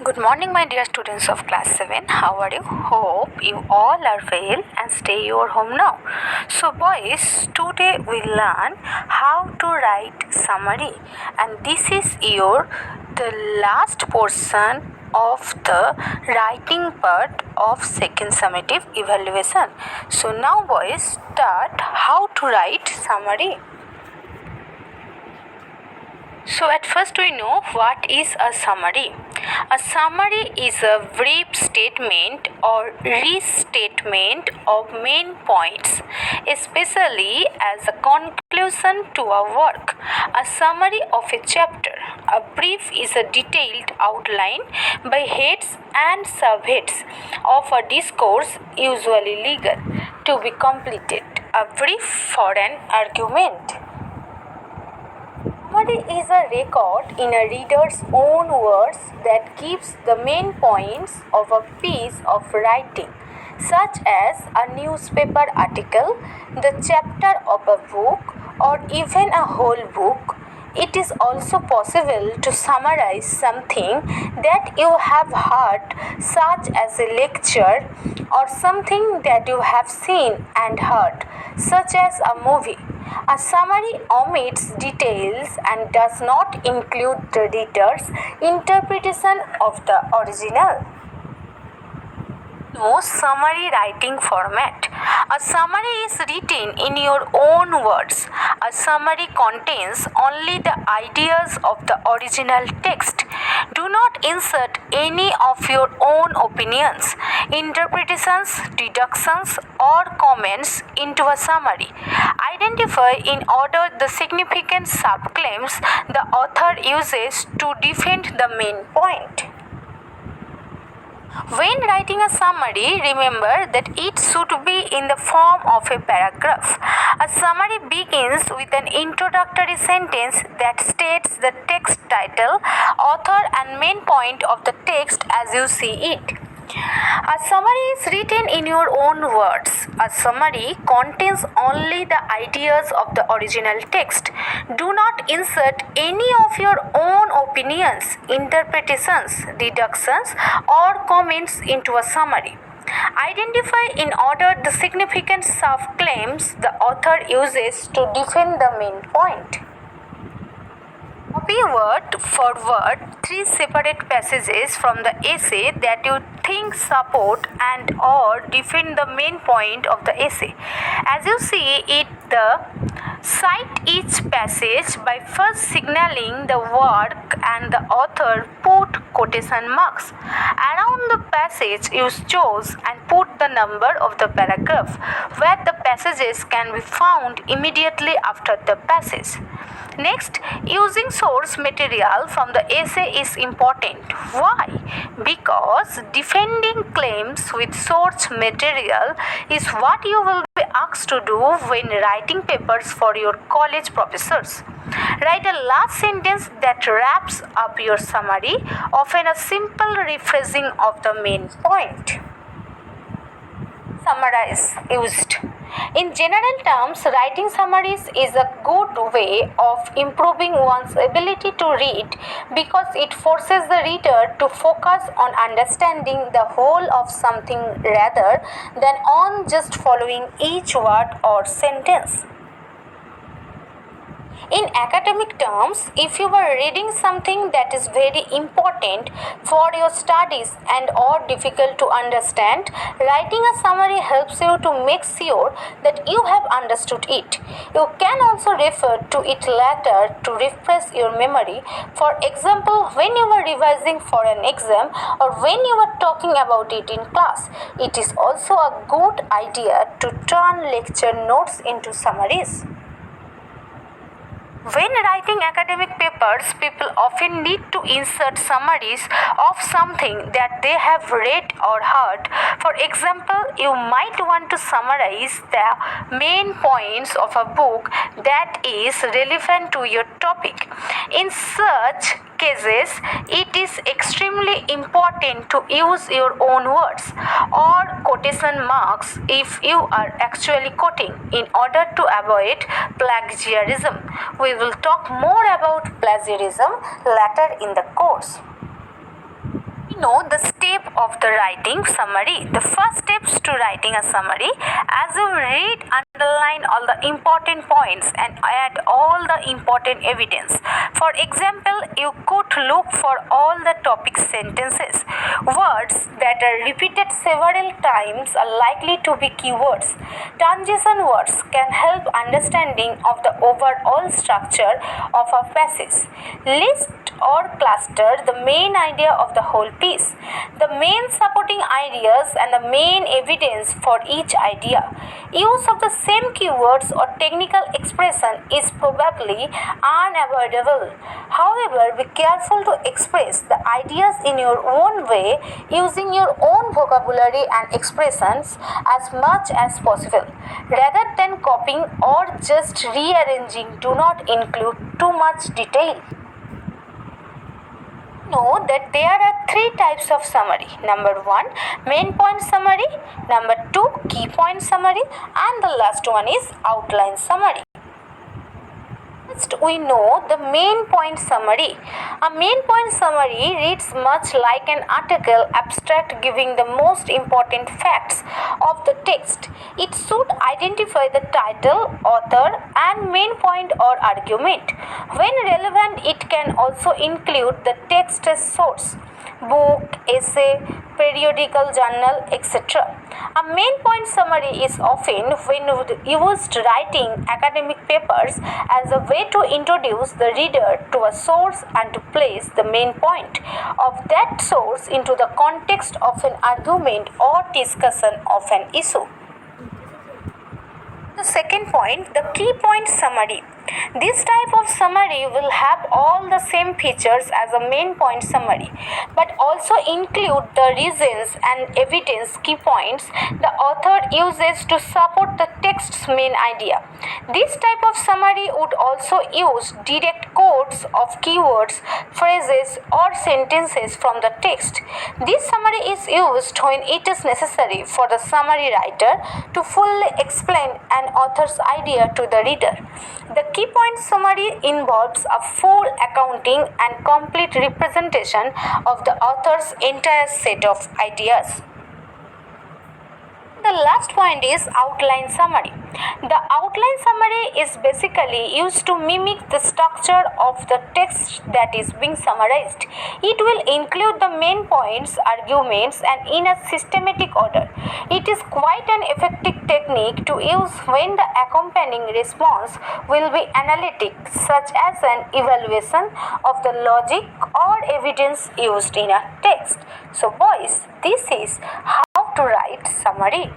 Good morning, my dear students of class 7. How are you? Hope you all are well and stay your home now. So, boys, today we learn how to write summary, and this is the last portion of the writing part of second summative evaluation. So now, boys, start how to write summary. So at first we know what is a summary. A summary is a brief statement or restatement of main points, especially as a conclusion to a work. A summary of a chapter. A brief is a detailed outline by heads and subheads of a discourse, usually legal, to be completed. A brief for an argument. Summary is a record in a reader's own words that gives the main points of a piece of writing, such as a newspaper article, the chapter of a book, or even a whole book. It is also possible to summarize something that you have heard, such as a lecture, or something that you have seen and heard, such as a movie. A summary omits details and does not include the reader's interpretation of the original. No summary writing format. A summary is written in your own words. A summary contains only the ideas of the original text. Do not insert any of your own opinions, interpretations, deductions, or comments into a summary. Identify in order the significant subclaims the author uses to defend the main point. When writing a summary, remember that it should be in the form of a paragraph. A summary begins with an introductory sentence that states the text title, author, and main point of the text as you see it. A summary is written in your own words. A summary contains only the ideas of the original text. Do not insert any of your own opinions, interpretations, deductions, or comments into a summary. Identify in order the significant subclaims the author uses to defend the main point. Copy word for word 3 separate passages from the essay that you think support and or defend the main point of the essay. As you see it, cite each passage by first signaling the work and the author put quotation marks. Around the passage you chose and put the number of the paragraph where the passages can be found immediately after the passage. Next, using source material from the essay is important. Why? Because defending claims with source material is what you will be asked to do when writing papers for your college professors. Write a last sentence that wraps up your summary, often a simple rephrasing of the main point. Summarize used. In general terms, writing summaries is a good way of improving one's ability to read because it forces the reader to focus on understanding the whole of something rather than on just following each word or sentence. In academic terms, if you are reading something that is very important for your studies and or difficult to understand, writing a summary helps you to make sure that you have understood it. You can also refer to it later to refresh your memory. For example, when you are revising for an exam or when you are talking about it in class, it is also a good idea to turn lecture notes into summaries. When writing academic papers, people often need to insert summaries of something that they have read or heard. For example, you might want to summarize the main points of a book that is relevant to your topic. In such cases, it is extremely important to use your own words or quotation marks if you are actually quoting in order to avoid plagiarism. We will talk more about plagiarism later in the course. Know the step of the writing summary. The first steps to writing a summary, as you read, underline all the important points and add all the important evidence. For example, you could look for all the topic sentences. Words that are repeated several times are likely to be keywords. Transition words can help understanding of the overall structure of a passage. List or cluster the main idea of the whole piece, the main supporting ideas and the main evidence for each idea. Use of the same keywords or technical expression is probably unavoidable. However, be careful to express the ideas in your own way using your own vocabulary and expressions as much as possible. Rather than copying or just rearranging, do not include too much detail. Know that there are three types of summary. Number 1, main point summary. Number 2, key point summary. And the last one is outline summary. First, we know the main point summary. A main point summary reads much like an article abstract giving the most important facts of the text. It should identify the title, author, and main point or argument. When relevant, it can also include the text as source, book, essay, periodical journal, etc. A main point summary is often used writing academic papers as a way to introduce the reader to a source and to place the main point of that source into the context of an argument or discussion of an issue. The second point, the key point summary. This type of summary will have all the same features as a main point summary, but also include the reasons and evidence key points the author uses to support the text's main idea. This type of summary would also use direct quotes of keywords, phrases, or sentences from the text. This summary is used when it is necessary for the summary writer to fully explain an author's idea to the reader. The key point summary involves a full accounting and complete representation of the author's entire set of ideas. The last point is outline summary. The outline summary is basically used to mimic the structure of the text that is being summarized. It will include the main points, arguments, and in a systematic order. It is quite an effective technique to use when the accompanying response will be analytic, such as an evaluation of the logic or evidence used in a text. So boys, this is how to write summary.